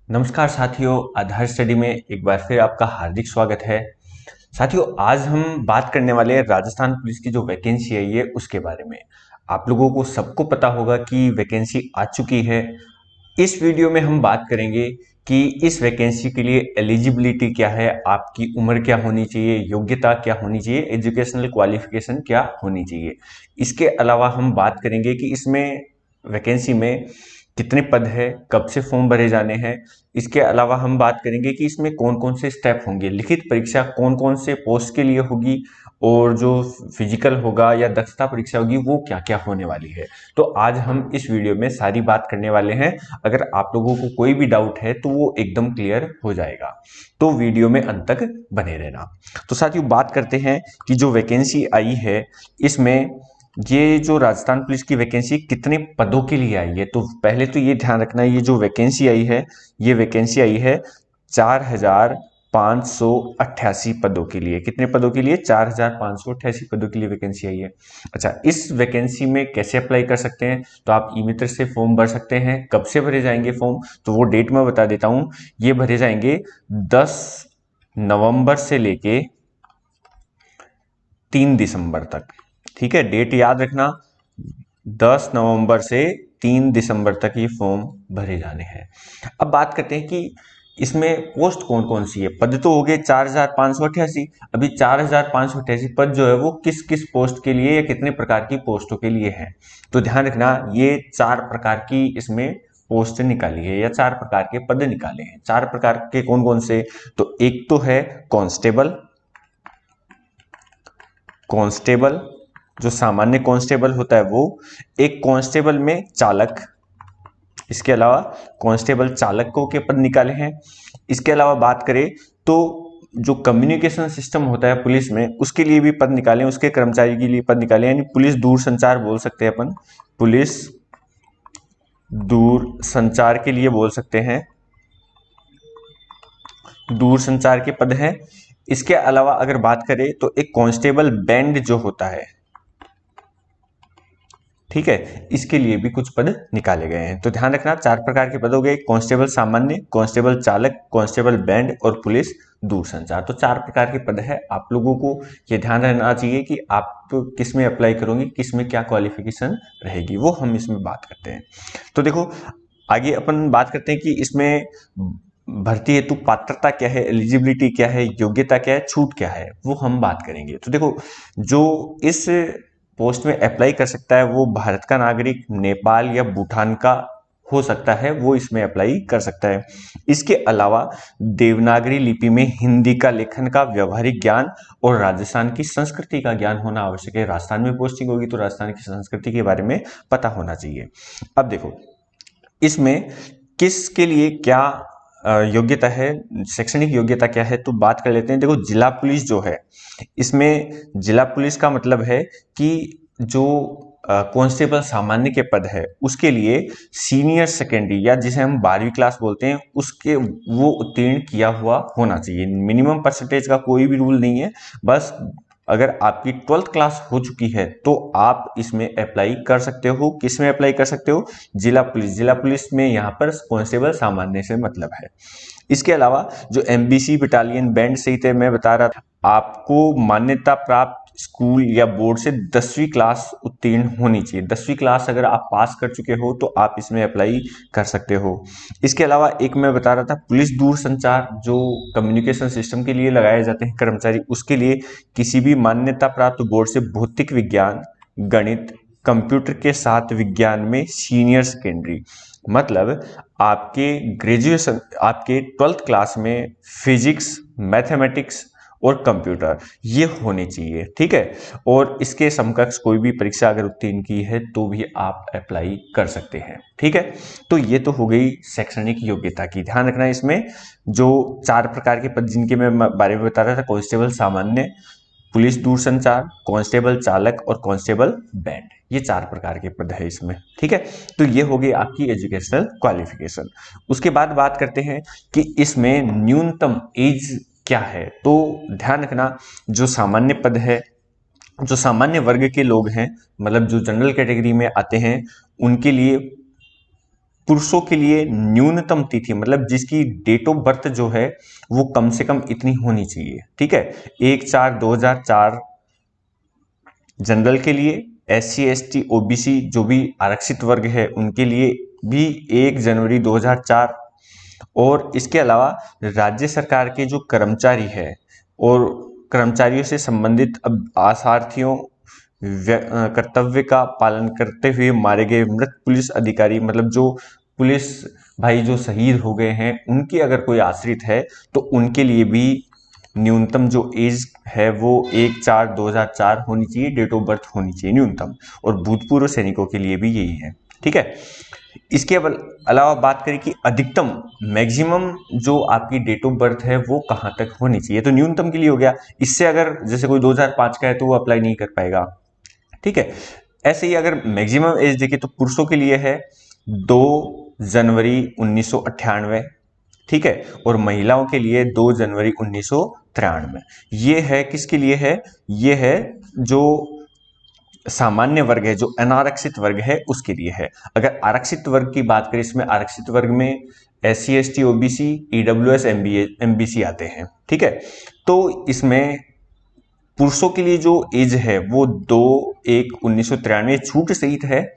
नमस्कार साथियों, आधार स्टडी में एक बार फिर आपका हार्दिक स्वागत है। साथियों, आज हम बात करने वाले हैं राजस्थान पुलिस की जो वैकेंसी आई है उसके बारे में। आप लोगों को सबको पता होगा कि वैकेंसी आ चुकी है। इस वीडियो में हम बात करेंगे कि इस वैकेंसी के लिए एलिजिबिलिटी क्या है, आपकी उम्र क्या होनी चाहिए, योग्यता क्या होनी चाहिए, एजुकेशनल क्वालिफिकेशन क्या होनी चाहिए। इसके अलावा हम बात करेंगे कि इसमें वैकेंसी में कितने पद है, कब से फॉर्म भरे जाने हैं। इसके अलावा हम बात करेंगे कि इसमें कौन कौन से स्टेप होंगे, लिखित परीक्षा कौन कौन से पोस्ट के लिए होगी, और जो फिजिकल होगा या दक्षता परीक्षा होगी वो क्या क्या होने वाली है। तो आज हम इस वीडियो में सारी बात करने वाले हैं। अगर आप लोगों को कोई भी डाउट है तो वो एकदम क्लियर हो जाएगा, तो वीडियो में अंत तक बने रहना। तो साथियों, बात करते हैं कि जो वैकेंसी आई है इसमें, ये जो राजस्थान पुलिस की वैकेंसी कितने पदों के लिए आई है। तो पहले तो ये ध्यान रखना, ये जो वैकेंसी आई है, ये वैकेंसी आई है 4588 पदों के लिए। कितने पदों के लिए? 4588 पदों के लिए वैकेंसी आई है। अच्छा, इस वैकेंसी में कैसे अप्लाई कर सकते हैं? तो आप ई मित्र से फॉर्म भर सकते हैं। कब से भरे जाएंगे फॉर्म, तो वो डेट मैं बता देता हूं। ये भरे जाएंगे 10 नवंबर से लेके 3 दिसंबर तक। ठीक है, डेट याद रखना, 10 नवंबर से 3 दिसंबर तक ये फॉर्म भरे जाने हैं। अब बात करते हैं कि इसमें पोस्ट कौन कौन सी है। पद तो हो गए 4588। अभी 4588 पद जो है वो किस किस पोस्ट के लिए या कितने प्रकार की पोस्टों के लिए है। तो ध्यान रखना, ये 4 प्रकार की इसमें पोस्ट निकाली है या 4 प्रकार के पद निकाले हैं। 4 प्रकार के कौन कौन से? तो एक तो है कांस्टेबल। कांस्टेबल जो सामान्य कांस्टेबल होता है वो। एक कांस्टेबल में चालक। इसके अलावा कांस्टेबल चालकों के पद निकाले हैं। इसके अलावा बात करें तो जो कम्युनिकेशन सिस्टम होता है पुलिस में, उसके लिए भी पद निकाले, उसके कर्मचारी के लिए पद निकाले, यानी पुलिस दूर संचार बोल सकते हैं अपन। पुलिस दूर संचार के लिए बोल सकते हैं, दूर संचार के पद हैं। इसके अलावा अगर बात करें तो एक कांस्टेबल बैंड जो होता है, ठीक है, इसके लिए भी कुछ पद निकाले गए हैं। तो ध्यान रखना, 4 प्रकार के पद हो गए: कांस्टेबल सामान्य, कांस्टेबल चालक, कांस्टेबल बैंड और पुलिस दूरसंचार। तो 4 प्रकार के पद है। आप लोगों को यह ध्यान रहना चाहिए कि आप किस में अप्लाई करोगे, किस में क्या क्वालिफिकेशन रहेगी, वो हम इसमें बात करते हैं। तो देखो, आगे अपन बात करते हैं कि इसमें भर्ती हेतु पात्रता क्या है, एलिजिबिलिटी क्या है, योग्यता क्या है, छूट क्या है, वो हम बात करेंगे। तो देखो, जो इस पोस्ट में अप्लाई कर सकता है वो भारत का नागरिक, नेपाल या भूटान का हो सकता है, वो इसमें अप्लाई कर सकता है। इसके अलावा देवनागरी लिपि में हिंदी का लेखन का व्यवहारिक ज्ञान और राजस्थान की संस्कृति का ज्ञान होना आवश्यक है। राजस्थान में पोस्टिंग होगी तो राजस्थान की संस्कृति के बारे में पता होना चाहिए। अब देखो, इसमें किसके लिए क्या योग्यता है, शैक्षणिक योग्यता क्या है, तो बात कर लेते हैं। देखो, जिला पुलिस जो है, इसमें जिला पुलिस का मतलब है कि जो कांस्टेबल सामान्य के पद है उसके लिए सीनियर सेकेंडरी या जिसे हम 12वीं क्लास बोलते हैं उसके वो उत्तीर्ण किया हुआ होना चाहिए। मिनिमम परसेंटेज का कोई भी रूल नहीं है, बस अगर आपकी 12th क्लास हो चुकी है तो आप इसमें अप्लाई कर सकते हो। किस में अप्लाई कर सकते हो? जिला पुलिस। जिला पुलिस में यहाँ पर कांस्टेबल सामान्य से मतलब है। इसके अलावा जो एमबीसी बटालियन बैंड सहित है, मैं बता रहा था, आपको मान्यता प्राप्त स्कूल या बोर्ड से 10वीं क्लास उत्तीर्ण होनी चाहिए। 10वीं क्लास अगर आप पास कर चुके हो तो आप इसमें अप्लाई कर सकते हो। इसके अलावा एक मैं बता रहा था, पुलिस दूर संचार जो कम्युनिकेशन सिस्टम के लिए लगाए जाते हैं कर्मचारी, उसके लिए किसी भी मान्यता प्राप्त बोर्ड से भौतिक विज्ञान, गणित, कंप्यूटर के साथ विज्ञान में सीनियर सेकेंडरी, मतलब आपके ग्रेजुएशन, आपके 12th क्लास में फिजिक्स, मैथमेटिक्स और कंप्यूटर ये होने चाहिए। ठीक है, और इसके समकक्ष कोई भी परीक्षा अगर उत्तीर्ण की है तो भी आप अप्लाई कर सकते हैं। ठीक है, तो ये तो हो गई शैक्षणिक योग्यता की। ध्यान रखना, इसमें जो 4 प्रकार के पद जिनके मैं बारे में बता रहा था, कांस्टेबल सामान्य, पुलिस दूरसंचार, कांस्टेबल चालक और कांस्टेबल बैंड, ये 4 प्रकार के पद है इसमें। ठीक है, तो ये हो गई आपकी एजुकेशनल क्वालिफिकेशन। उसके बाद बात करते हैं कि इसमें न्यूनतम एज क्या है। तो ध्यान रखना, जो सामान्य पद है, जो सामान्य वर्ग के लोग हैं, मतलब जो जनरल कैटेगरी में आते हैं, उनके लिए पुरुषों के लिए न्यूनतम तिथि, मतलब जिसकी डेट ऑफ बर्थ जो है वो कम से कम इतनी होनी चाहिए, ठीक है। 1/4/2004 जनरल के लिए, SC ST OBC जो भी आरक्षित वर्ग है उनके लिए भी 1 जनवरी 2004, और इसके अलावा राज्य सरकार के जो कर्मचारी है और कर्मचारियों से संबंधित अब आसार्थियों कर्तव्य का पालन करते हुए मारे गए मृत पुलिस अधिकारी, मतलब जो पुलिस भाई जो शहीद हो गए हैं उनकी अगर कोई आश्रित है तो उनके लिए भी न्यूनतम जो एज है वो 1/4/2004 होनी चाहिए, डेट ऑफ बर्थ होनी चाहिए न्यूनतम, और भूतपूर्व सैनिकों के लिए भी यही है, ठीक है। इसके अलावा बात करें कि अधिकतम मैक्सिमम जो आपकी डेट ऑफ बर्थ है वो कहां तक होनी चाहिए, तो न्यूनतम के लिए हो गया। इससे अगर जैसे कोई 2005 का है तो वो अप्लाई नहीं कर पाएगा, ठीक है। ऐसे ही अगर मैक्सिमम एज देखें तो पुरुषों के लिए है 2 जनवरी 1998, ठीक है, और महिलाओं के लिए 2 जनवरी 1993। ये है किसके लिए है, ये है जो सामान्य वर्ग है, जो अनारक्षित वर्ग है उसके लिए है। अगर आरक्षित वर्ग की बात करें, इसमें आरक्षित वर्ग में SC ST OBC EWS MBC आते हैं, ठीक है। तो इसमें पुरुषों के लिए जो एज है वो 2/1/1993 छूट सहित है,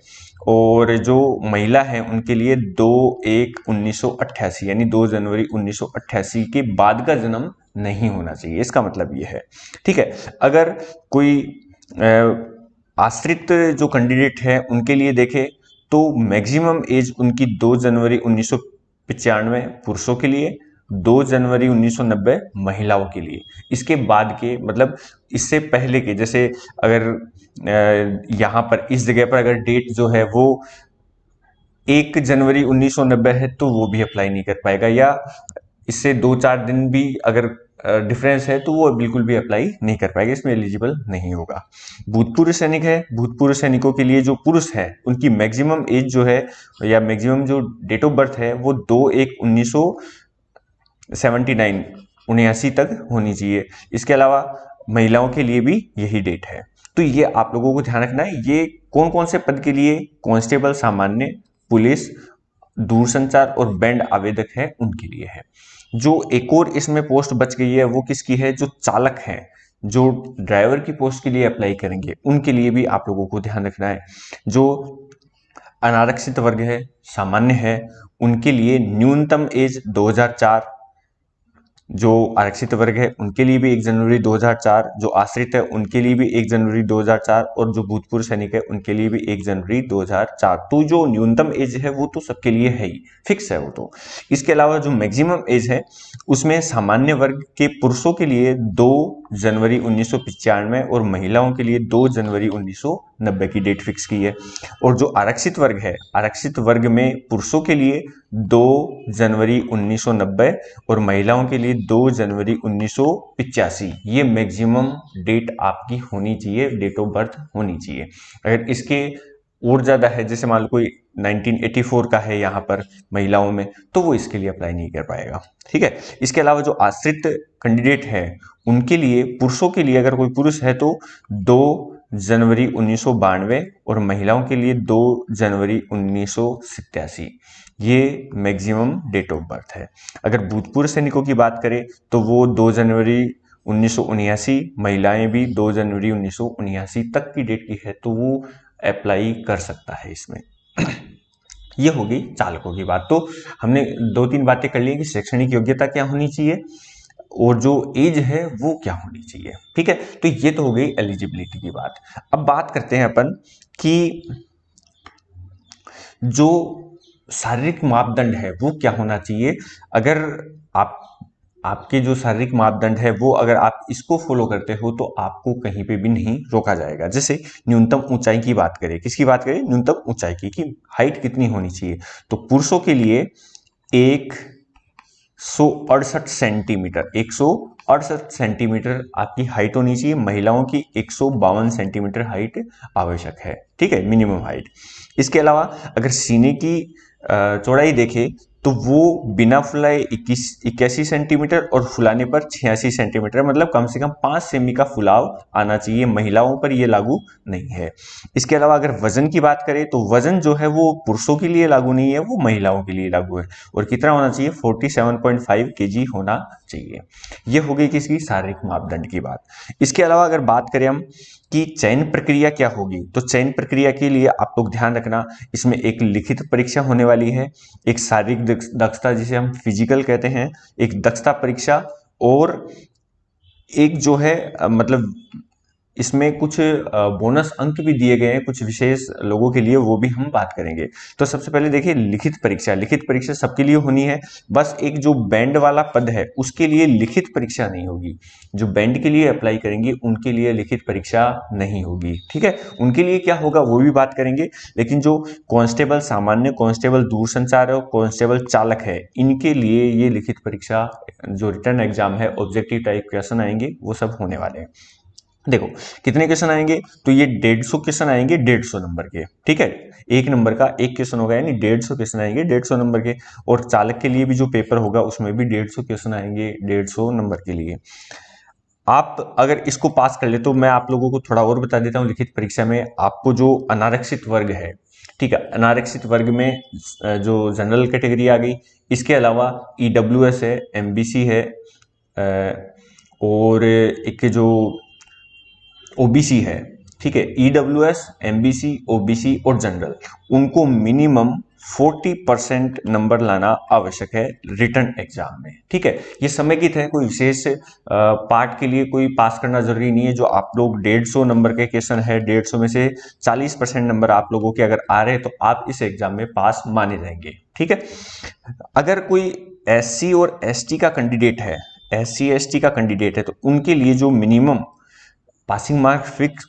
और जो महिला है उनके लिए 2/1/1988 यानी 2 जनवरी 1988 के बाद का जन्म नहीं होना चाहिए, इसका मतलब ये है, ठीक है। अगर कोई आश्रित जो कैंडिडेट है उनके लिए देखें तो मैक्सिमम एज उनकी 2 जनवरी 1995 पुरुषों के लिए, 2 जनवरी 1990 महिलाओं के लिए। इसके बाद के मतलब इससे पहले के, जैसे अगर यहाँ पर इस जगह पर अगर डेट जो है वो 1 जनवरी 1990 है तो वो भी अप्लाई नहीं कर पाएगा, या इससे 2-4 दिन भी अगर डिफरेंस है तो वो बिल्कुल भी अप्लाई नहीं कर पाएगा, इसमें एलिजिबल नहीं होगा। भूतपूर्व सैनिक है, भूतपूर्व सैनिकों के लिए जो पुरुष है उनकी मैक्सिमम एज जो है या मैक्सिमम जो डेट ऑफ बर्थ है वो 2/1/1979 79 तक होनी चाहिए। इसके अलावा महिलाओं के लिए भी यही डेट है। तो ये आप लोगों को ध्यान रखना है। ये कौन कौन से पद के लिए, कांस्टेबल सामान्य, पुलिस, दूरसंचार और बैंड आवेदक है उनके लिए है। जो एक और इसमें पोस्ट बच गई है वो किसकी है, जो चालक है, जो ड्राइवर की पोस्ट के लिए अप्लाई करेंगे उनके लिए भी आप लोगों को ध्यान रखना है। जो अनारक्षित वर्ग है, सामान्य है, उनके लिए न्यूनतम एज 2004, जो आरक्षित वर्ग है उनके लिए भी 1 जनवरी 2004, जो आश्रित है उनके लिए भी 1 जनवरी 2004, और जो भूतपूर्व सैनिक है उनके लिए भी 1 जनवरी 2004। तो जो न्यूनतम एज है वो तो सबके लिए है ही, फिक्स है वो तो। इसके अलावा जो मैक्सिमम एज है उसमें सामान्य वर्ग के पुरुषों के लिए 2 जनवरी 1995 और महिलाओं के लिए 2 जनवरी 1990 की डेट फिक्स की है। और जो आरक्षित वर्ग है, आरक्षित वर्ग में पुरुषों के लिए 2 जनवरी 1990 और महिलाओं के लिए 2 जनवरी 1985, ये मैक्सिमम डेट आपकी होनी चाहिए, डेट ऑफ बर्थ होनी चाहिए। अगर इसके और ज्यादा है, जैसे मान लो कोई 1984 का है यहाँ पर महिलाओं में, तो वो इसके लिए अप्लाई नहीं कर पाएगा, ठीक है। इसके अलावा जो आश्रित कैंडिडेट है उनके लिए, पुरुषों के लिए अगर कोई पुरुष है तो 2 जनवरी 1992 और महिलाओं के लिए 2 जनवरी 1987, ये मैक्सिमम डेट ऑफ बर्थ है। अगर भूतपूर्व सैनिकों की बात करें तो वो 2 जनवरी 1979, महिलाएं भी 2 जनवरी 1979 तक की डेट की है तो वो अप्लाई कर सकता है इसमें। ये होगी चालकों की बात। तो हमने 2-3 बातें कर ली कि शैक्षणिक योग्यता क्या होनी चाहिए और जो एज है वो क्या होनी चाहिए, ठीक है। तो ये तो हो गई एलिजिबिलिटी की बात। अब बात करते हैं अपन कि जो शारीरिक मापदंड है वो क्या होना चाहिए। अगर आपके जो शारीरिक मापदंड है वो अगर आप इसको फॉलो करते हो तो आपको कहीं पे भी नहीं रोका जाएगा। जैसे न्यूनतम ऊंचाई की बात करें, किसकी बात करें, न्यूनतम ऊंचाई की हाइट कितनी होनी चाहिए, तो पुरुषों के लिए 168 सेंटीमीटर, 168 सेंटीमीटर आपकी हाइट होनी चाहिए। महिलाओं की 152 सेंटीमीटर हाइट आवश्यक है, ठीक है, मिनिमम हाइट। इसके अलावा अगर सीने की चौड़ाई देखें तो वो बिना फुलाए 81 सेंटीमीटर और फुलाने पर 86 सेंटीमीटर, मतलब कम से कम 5 सेमी का फुलाव आना चाहिए। महिलाओं पर ये लागू नहीं है। इसके अलावा अगर वजन की बात करें तो वजन जो है वो पुरुषों के लिए लागू नहीं है, वो महिलाओं के लिए लागू है। और कितना होना चाहिए? 47.5 केजी होना चाहिए। ये हो गई किसकी? शारीरिक मापदंड की बात। इसके अलावा अगर बात करें हम कि चयन प्रक्रिया क्या होगी, तो चयन प्रक्रिया के लिए आप लोग ध्यान रखना, इसमें एक लिखित परीक्षा होने वाली है, एक शारीरिक दक्षता जिसे हम फिजिकल कहते हैं, एक दक्षता परीक्षा, और एक जो है मतलब इसमें कुछ बोनस अंक भी दिए गए हैं कुछ विशेष लोगों के लिए, वो भी हम बात करेंगे। तो सबसे पहले देखिए लिखित परीक्षा। लिखित परीक्षा सबके लिए होनी है, बस एक जो बैंड वाला पद है उसके लिए लिखित परीक्षा नहीं होगी। जो बैंड के लिए अप्लाई करेंगे उनके लिए लिखित परीक्षा नहीं होगी, ठीक है। उनके लिए क्या होगा वो भी बात करेंगे, लेकिन जो कांस्टेबल सामान्य, कांस्टेबल दूरसंचार और कांस्टेबल चालक है, इनके लिए ये लिखित परीक्षा, जो रिटर्न एग्जाम है, ऑब्जेक्टिव टाइप क्वेश्चन आएंगे, वो सब होने वाले हैं। देखो कितने क्वेश्चन आएंगे, तो ये 150 क्वेश्चन आएंगे 150 नंबर के, ठीक है। एक नंबर का एक क्वेश्चन होगा, यानी 150 क्वेश्चन आएंगे 150 नंबर के। और चालक के लिए भी जो पेपर होगा उसमें भी 150 क्वेश्चन आएंगे 150 नंबर के लिए। आप अगर इसको पास कर ले तो मैं आप लोगों को थोड़ा और बता देता हूँ। लिखित परीक्षा में आपको जो अनारक्षित वर्ग है, ठीक है, अनारक्षित वर्ग में जो जनरल कैटेगरी आ गई, इसके अलावा ईडब्ल्यूएस है, एमबीसी है, और एक जो ओबीसी है, ठीक है, ईडब्ल्यूएस, एमबीसी, ओबीसी और जनरल, उनको मिनिमम 40% नंबर लाना आवश्यक है रिटर्न एग्जाम में, ठीक है। ये समेकित है, कोई विशेष पार्ट के लिए कोई पास करना जरूरी नहीं है। जो आप लोग 150 नंबर के क्वेश्चन है, 150 में से 40% नंबर आप लोगों के अगर आ रहे हैं तो आप इस एग्जाम में पास माने जाएंगे, ठीक है। अगर कोई एससी और एसटी का कैंडिडेट है, एससी एसटी का कैंडिडेट है, तो उनके लिए जो मिनिमम पासिंग मार्क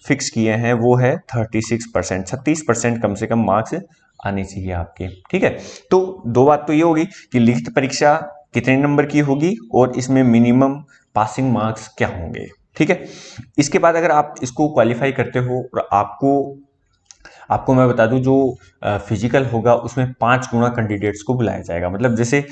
फिक्स किए हैं वो है 36%, 36% कम से कम मार्क्स आने चाहिए आपके, ठीक है। तो दो बात तो ये होगी कि लिखित परीक्षा कितने नंबर की होगी और इसमें मिनिमम पासिंग मार्क्स क्या होंगे, ठीक है। इसके बाद अगर आप इसको क्वालिफाई करते हो और आपको मैं बता दूं, जो फिजिकल होगा उसमें 5 गुना कैंडिडेट्स को बुलाया जाएगा। मतलब जैसे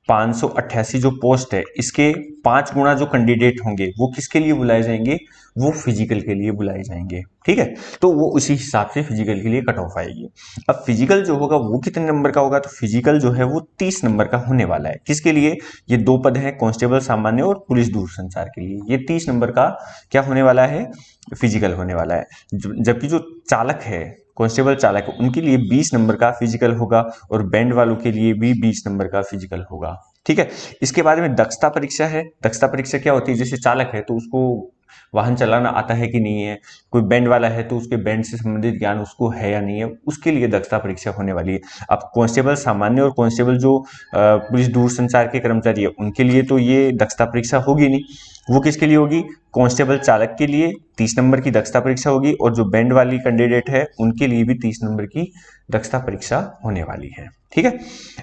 4588 जो पोस्ट है, इसके 5 गुना जो कैंडिडेट होंगे वो किसके लिए बुलाए जाएंगे? वो फिजिकल के लिए बुलाए जाएंगे, ठीक है। तो वो उसी हिसाब से फिजिकल के लिए कट ऑफ आएगी। अब फिजिकल जो होगा वो कितने नंबर का होगा? तो फिजिकल जो है वो 30 नंबर का होने वाला है। किसके लिए? ये दो पद है, कांस्टेबल सामान्य और पुलिस दूरसंचार के लिए। ये 30 नंबर का क्या होने वाला है? फिजिकल होने वाला है। जबकि जो चालक है, कांस्टेबल चालक, उनके लिए 20 नंबर का फिजिकल होगा और बैंड वालों के लिए भी 20 नंबर का फिजिकल होगा, ठीक है। इसके बाद में दक्षता परीक्षा है। दक्षता परीक्षा क्या होती है? जैसे चालक है तो उसको वाहन चलाना आता है कि नहीं है, कोई बैंड वाला है तो उसके बैंड से संबंधित ज्ञान उसको है या नहीं है, उसके लिए दक्षता परीक्षा होने वाली है। अब कांस्टेबल सामान्य और कांस्टेबल जो पुलिस दूरसंचार के कर्मचारी है, उनके लिए तो ये दक्षता परीक्षा होगी नहीं। वो किसके लिए होगी? कांस्टेबल चालक के लिए 30 नंबर की दक्षता परीक्षा होगी, और जो बैंड वाली कैंडिडेट है उनके लिए भी 30 नंबर की दक्षता परीक्षा होने वाली है, ठीक है।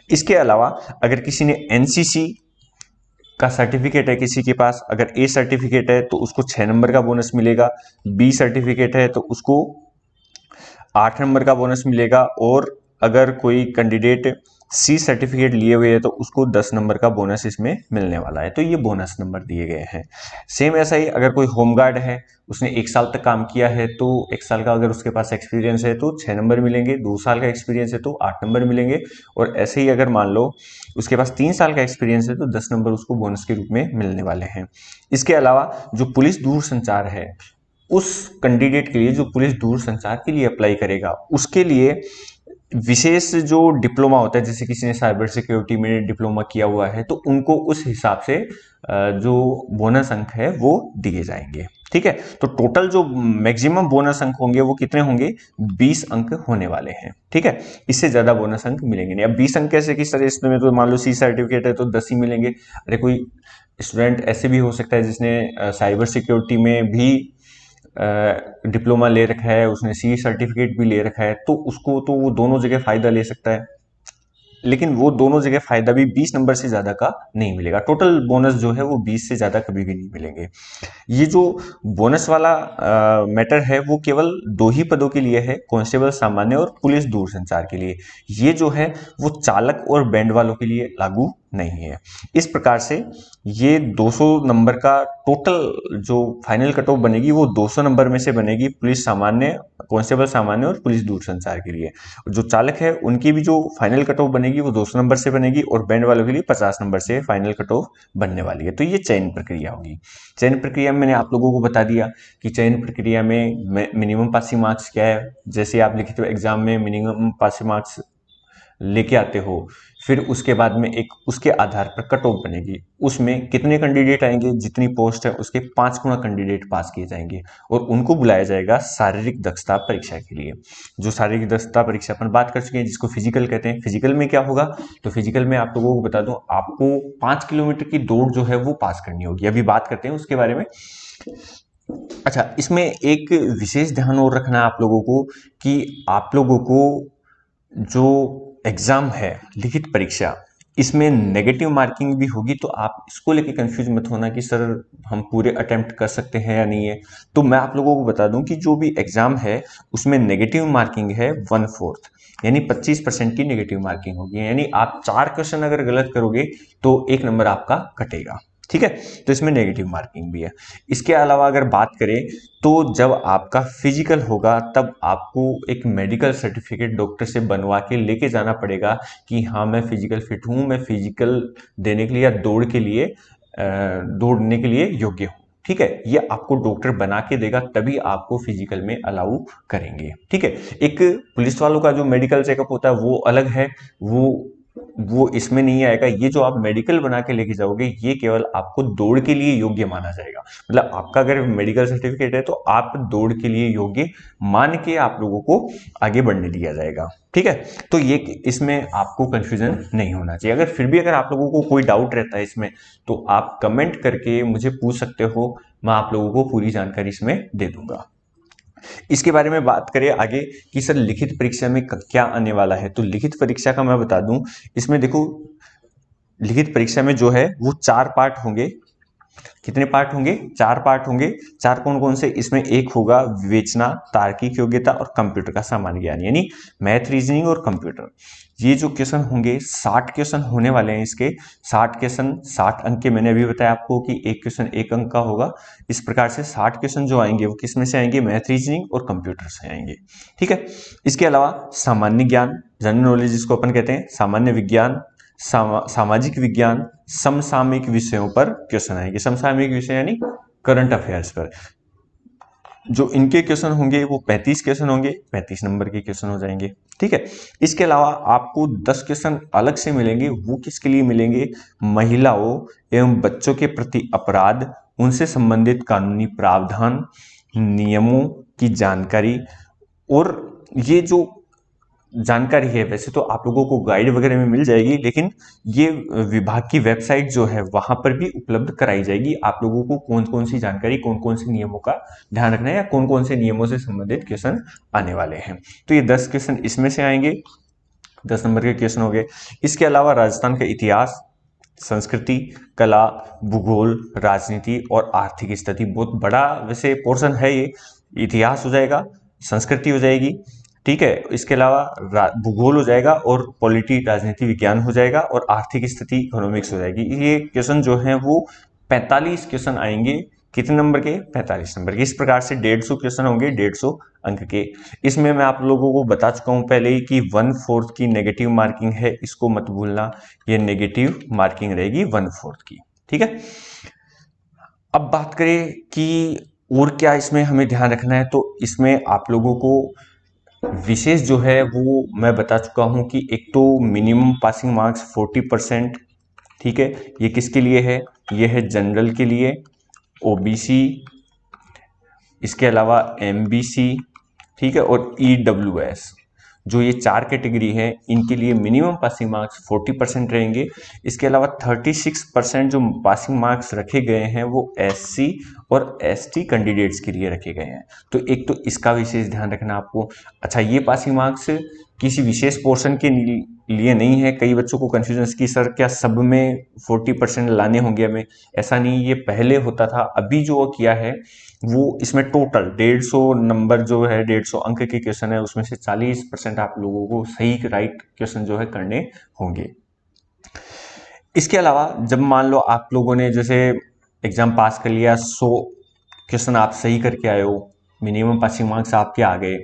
इसके अलावा अगर किसी ने एनसीसी का सर्टिफिकेट है किसी के पास, अगर ए सर्टिफिकेट है तो उसको 6 नंबर का बोनस मिलेगा, बी सर्टिफिकेट है तो उसको 8 नंबर का बोनस मिलेगा, और अगर कोई कैंडिडेट सी सर्टिफिकेट लिए हुए है तो उसको 10 नंबर का बोनस इसमें मिलने वाला है। तो ये बोनस नंबर दिए गए हैं। सेम ऐसा ही अगर कोई होमगार्ड है, उसने 1 साल तक काम किया है, तो 1 साल का अगर उसके पास एक्सपीरियंस है तो 6 नंबर मिलेंगे, 2 साल का एक्सपीरियंस है तो 8 नंबर मिलेंगे, और ऐसे ही अगर मान लो उसके पास 3 साल का एक्सपीरियंस है तो 10 नंबर उसको बोनस के रूप में मिलने वाले हैं। इसके अलावा जो पुलिस दूरसंचार है, उस कैंडिडेट के लिए जो पुलिस दूरसंचार के लिए अप्लाई करेगा, उसके लिए विशेष जो डिप्लोमा होता है, जैसे किसी ने साइबर सिक्योरिटी में डिप्लोमा किया हुआ है, तो उनको उस हिसाब से जो बोनस अंक है वो दिए जाएंगे, ठीक है। तो टोटल जो मैक्सिमम बोनस अंक होंगे वो कितने होंगे? 20 अंक होने वाले हैं, ठीक है। इससे ज्यादा बोनस अंक मिलेंगे नहीं। अब 20 अंक कैसे, किस तरह? इसमें तो मान लो सी सर्टिफिकेट है तो 10 ही मिलेंगे। अरे कोई स्टूडेंट ऐसे भी हो सकता है जिसने साइबर सिक्योरिटी में भी डिप्लोमा ले रखा है, उसने सी सर्टिफिकेट भी ले रखा है, तो उसको तो वो दोनों जगह फायदा ले सकता है। लेकिन वो दोनों जगह फायदा भी 20 नंबर से ज्यादा का नहीं मिलेगा। टोटल बोनस जो है वो 20 से ज्यादा कभी भी नहीं मिलेंगे। ये जो बोनस वाला मैटर है वो केवल दो ही पदों के लिए है, कांस्टेबल सामान्य और पुलिस दूरसंचार के लिए। ये जो है वो चालक और बैंड वालों के लिए लागू नहीं है। इस प्रकार से ये 200 नंबर का टोटल जो फाइनल कट ऑफ बनेगी वो 200 नंबर में से बनेगी पुलिस सामान्य, कांस्टेबल सामान्य और पुलिस दूरसंचार के लिए। जो चालक है उनकी भी जो फाइनल कट ऑफ बनेगी वो 200 नंबर से बनेगी और बैंड वालों के लिए 50 नंबर से फाइनल कट ऑफ बनने वाली है। तो ये चयन प्रक्रिया होगी। चयन प्रक्रिया में मैंने आप लोगों को बता दिया कि चयन प्रक्रिया में मिनिमम पासिंग मार्क्स क्या है। जैसे आप लिखित एग्जाम में मिनिमम पासिंग मार्क्स लेके आते हो, फिर उसके बाद में एक उसके आधार पर कट ऑफ बनेगी। उसमें कितने कैंडिडेट आएंगे, जितनी पोस्ट है उसके 5 गुना कैंडिडेट पास किए जाएंगे और उनको बुलाया जाएगा शारीरिक दक्षता परीक्षा के लिए। जो शारीरिक दक्षता परीक्षा अपन बात कर चुके हैं, जिसको फिजिकल कहते हैं। फिजिकल में क्या होगा, तो फिजिकल में आप लोगों को बता दूं, आपको 5 किलोमीटर की दौड़ जो है वो पास करनी होगी। अभी बात करते हैं उसके बारे में। अच्छा, इसमें एक विशेष ध्यान और रखना है आप लोगों को कि आप लोगों को जो एग्जाम है लिखित परीक्षा, इसमें नेगेटिव मार्किंग भी होगी। तो आप इसको लेके कंफ्यूज मत होना कि सर हम पूरे अटेम्प्ट कर सकते हैं या नहीं है। तो मैं आप लोगों को बता दूं कि जो भी एग्जाम है उसमें नेगेटिव मार्किंग है 1/4, यानी 25% की नेगेटिव मार्किंग होगी। यानी आप 4 क्वेश्चन अगर गलत करोगे तो 1 नंबर आपका कटेगा। ठीक है, तो इसमें नेगेटिव मार्किंग भी है। इसके अलावा अगर बात करें तो जब आपका फिजिकल होगा तब आपको एक मेडिकल सर्टिफिकेट डॉक्टर से बनवा के लेके जाना पड़ेगा कि हाँ मैं फिजिकल फिट हूँ, मैं फिजिकल देने के लिए या दौड़ने के लिए योग्य हूँ। ठीक है, ये आपको डॉक्टर बना के देगा, तभी आपको फिजिकल में अलाउ करेंगे। ठीक है, एक पुलिस वालों का जो मेडिकल चेकअप होता है वो अलग है, वो इसमें नहीं आएगा। ये जो आप मेडिकल बना के लेके जाओगे ये केवल आपको दौड़ के लिए योग्य माना जाएगा। मतलब आपका अगर मेडिकल सर्टिफिकेट है तो आप दौड़ के लिए योग्य मान के आप लोगों को आगे बढ़ने दिया जाएगा। ठीक है, तो ये इसमें आपको कंफ्यूजन नहीं होना चाहिए। अगर फिर भी अगर आप लोगों को कोई डाउट रहता है इसमें तो आप कमेंट करके मुझे पूछ सकते हो, मैं आप लोगों को पूरी जानकारी इसमें दे दूंगा। इसके बारे में बात करें आगे कि सर लिखित परीक्षा में क्या आने वाला है, तो लिखित परीक्षा का मैं बता दूं, इसमें देखो लिखित परीक्षा में जो है वो 4 पार्ट होंगे। कितने पार्ट होंगे, 4 पार्ट होंगे। 4 कौन कौन से, इसमें एक होगा विवेचना, तार्किक योग्यता और कंप्यूटर का सामान्य ज्ञान, यानी मैथ, रीजनिंग और कंप्यूटर। ये जो क्वेश्चन होंगे 60 क्वेश्चन होने वाले हैं। इसके 60 क्वेश्चन 60 अंक के, मैंने अभी बताया आपको कि एक क्वेश्चन 1 अंक का होगा। इस प्रकार से 60 क्वेश्चन जो आएंगे वो किस में से आएंगे, मैथ, रीजनिंग और कंप्यूटर से आएंगे। ठीक है, इसके अलावा सामान्य ज्ञान, जनरल नॉलेज जिसको अपन कहते हैं, सामान्य विज्ञान, सामाजिक विज्ञान, समसामयिक विषयों पर क्वेश्चन आएंगे। समसामयिक विषय यानी करंट अफेयर्स पर जो इनके क्वेश्चन होंगे वो 35 क्वेश्चन होंगे, 35 नंबर के क्वेश्चन हो जाएंगे। ठीक है, इसके अलावा आपको 10 क्वेश्चन अलग से मिलेंगे। वो किसके लिए मिलेंगे, महिलाओं एवं बच्चों के प्रति अपराध, उनसे संबंधित कानूनी प्रावधान, नियमों की जानकारी। और ये जो जानकारी है वैसे तो आप लोगों को गाइड वगैरह में मिल जाएगी, लेकिन ये विभाग की वेबसाइट जो है वहां पर भी उपलब्ध कराई जाएगी। आप लोगों को कौन कौन सी जानकारी, कौन कौन से नियमों का ध्यान रखना है या कौन कौन से नियमों से संबंधित क्वेश्चन आने वाले हैं। तो ये 10 क्वेश्चन इसमें से आएंगे, 10 नंबर के क्वेश्चन हो गए। इसके अलावा राजस्थान का इतिहास, संस्कृति, कला, भूगोल, राजनीति और आर्थिक स्थिति, बहुत बड़ा वैसे पोर्शन है ये। इतिहास हो जाएगा, संस्कृति हो जाएगी, ठीक है, इसके अलावा भूगोल हो जाएगा और पॉलिटी राजनीति विज्ञान हो जाएगा और आर्थिक स्थिति इकोनॉमिक्स हो जाएगी। ये क्वेश्चन जो है वो 45 क्वेश्चन आएंगे। कितने नंबर के, 45 नंबर के। इस प्रकार से 150 क्वेश्चन होंगे 150 अंक के। इसमें मैं आप लोगों को बता चुका हूं पहले ही कि 1/4 की नेगेटिव मार्किंग है, इसको मत भूलना। ये नेगेटिव मार्किंग रहेगी 1/4 की। ठीक है, अब बात करें कि और क्या इसमें हमें ध्यान रखना है, तो इसमें आप लोगों को विशेष जो है वो मैं बता चुका हूं कि एक तो मिनिमम पासिंग मार्क्स 40%। ठीक है, ये किसके लिए है, ये है जनरल के लिए, ओबीसी, इसके अलावा एमबीसी, ठीक है, और ईडब्ल्यूएस। जो ये 4 कैटेगरी है इनके लिए मिनिमम पासिंग मार्क्स 40% रहेंगे। इसके अलावा 36% जो पासिंग मार्क्स रखे गए हैं वो एससी और एसटी कैंडिडेट्स के लिए रखे गए हैं। तो एक तो इसका विशेष ध्यान रखना आपको। अच्छा, ये पासिंग मार्क्स किसी विशेष पोर्शन के लिए नहीं है। कई बच्चों को कंफ्यूजन कि सर क्या सब में 40% लाने होंगे हमें, ऐसा नहीं, ये पहले होता था। अभी जो किया है वो इसमें टोटल 150 नंबर जो है, 150 अंक के क्वेश्चन है, उसमें से 40% आप लोगों को सही राइट क्वेश्चन जो है करने होंगे। इसके अलावा जब मान लो आप लोगों ने जैसे एग्जाम पास कर लिया, 100 क्वेश्चन आप सही करके आए हो, मिनिमम पासिंग मार्क्स आपके आ गए,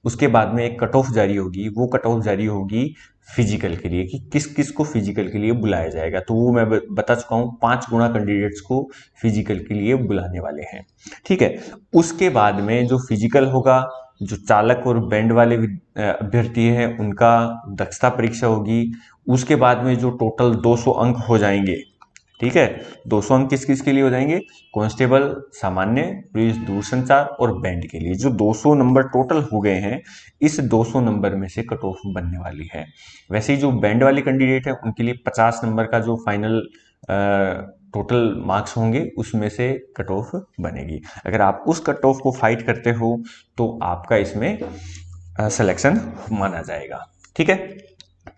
उसके बाद में एक कट ऑफ जारी होगी। वो कट ऑफ जारी होगी फिजिकल के लिए कि किस किस को फिजिकल के लिए बुलाया जाएगा। तो वो मैं बता चुका हूँ, 5 गुना कैंडिडेट्स को फिजिकल के लिए बुलाने वाले हैं। ठीक है, उसके बाद में जो फिजिकल होगा, जो चालक और बैंड वाले अभ्यर्थी हैं उनका दक्षता परीक्षा होगी। उसके बाद में जो टोटल 200 अंक हो जाएंगे, ठीक है, 200 अंक किस किस के लिए हो जाएंगे, कांस्टेबल सामान्य, पुलिस दूरसंचार और बैंड के लिए। जो 200 नंबर टोटल हो गए हैं, इस 200 नंबर में से कट ऑफ बनने वाली है। वैसे ही जो बैंड वाले कैंडिडेट है उनके लिए 50 नंबर का जो फाइनल टोटल मार्क्स होंगे उसमें से कट ऑफ बनेगी। अगर आप उस कट ऑफ को फाइट करते हो तो आपका इसमें सिलेक्शन माना जाएगा। ठीक है,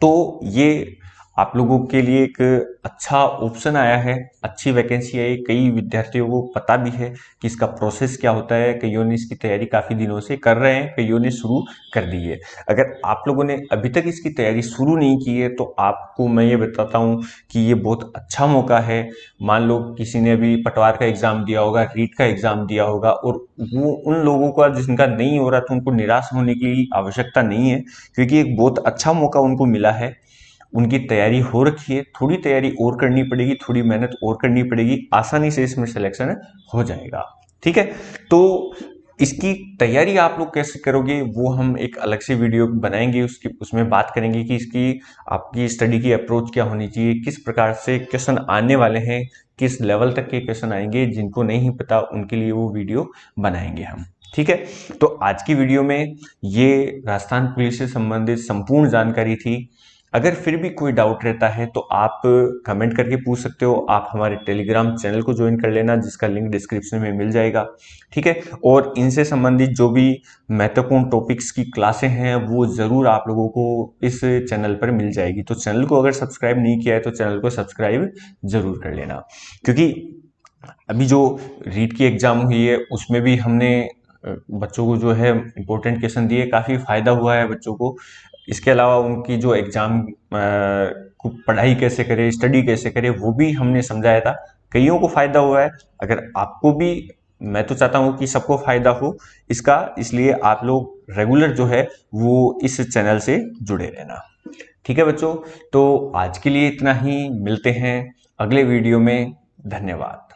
तो ये आप लोगों के लिए एक अच्छा ऑप्शन आया है, अच्छी वैकेंसी है। कई विद्यार्थियों को पता भी है कि इसका प्रोसेस क्या होता है। कईयों ने इसकी तैयारी काफ़ी दिनों से कर रहे हैं, कईयों ने शुरू कर दी है। अगर आप लोगों ने अभी तक इसकी तैयारी शुरू नहीं की है तो आपको मैं ये बताता हूँ कि ये बहुत अच्छा मौका है। मान लो किसी ने अभी पटवार का एग्ज़ाम दिया होगा, रीट का एग्ज़ाम दिया होगा, और वो उन लोगों का जिनका नहीं हो रहा, तो उनको निराश होने की आवश्यकता नहीं है, क्योंकि एक बहुत अच्छा मौका उनको मिला है। उनकी तैयारी हो रखी है, थोड़ी तैयारी और करनी पड़ेगी, थोड़ी मेहनत और करनी पड़ेगी, आसानी से इसमें सिलेक्शन हो जाएगा। ठीक है, तो इसकी तैयारी आप लोग कैसे करोगे वो हम एक अलग से वीडियो बनाएंगे, उसमें बात करेंगे कि इसकी आपकी स्टडी की अप्रोच क्या होनी चाहिए, किस प्रकार से क्वेश्चन आने वाले हैं, किस लेवल तक के क्वेश्चन आएंगे। जिनको नहीं पता उनके लिए वो वीडियो बनाएंगे हम। ठीक है, तो आज की वीडियो में ये राजस्थान पुलिस से संबंधित संपूर्ण जानकारी थी। अगर फिर भी कोई डाउट रहता है तो आप कमेंट करके पूछ सकते हो। आप हमारे टेलीग्राम चैनल को ज्वाइन कर लेना, जिसका लिंक डिस्क्रिप्शन में मिल जाएगा। ठीक है, और इनसे संबंधित जो भी महत्वपूर्ण टॉपिक्स की क्लासें हैं वो ज़रूर आप लोगों को इस चैनल पर मिल जाएगी। तो चैनल को अगर सब्सक्राइब नहीं किया है तो चैनल को सब्सक्राइब जरूर कर लेना, क्योंकि अभी जो रीट की एग्ज़ाम हुई है उसमें भी हमने बच्चों को जो है इम्पोर्टेंट क्वेश्चन दिए, काफ़ी फायदा हुआ है बच्चों को। इसके अलावा उनकी जो एग्जाम को पढ़ाई कैसे करें, स्टडी कैसे करें, वो भी हमने समझाया था। कईयों को फायदा हुआ है। अगर आपको भी, मैं तो चाहता हूँ कि सबको फायदा हो इसका, इसलिए आप लोग रेगुलर जो है वो इस चैनल से जुड़े रहना। ठीक है बच्चों, तो आज के लिए इतना ही। मिलते हैं अगले वीडियो में। धन्यवाद।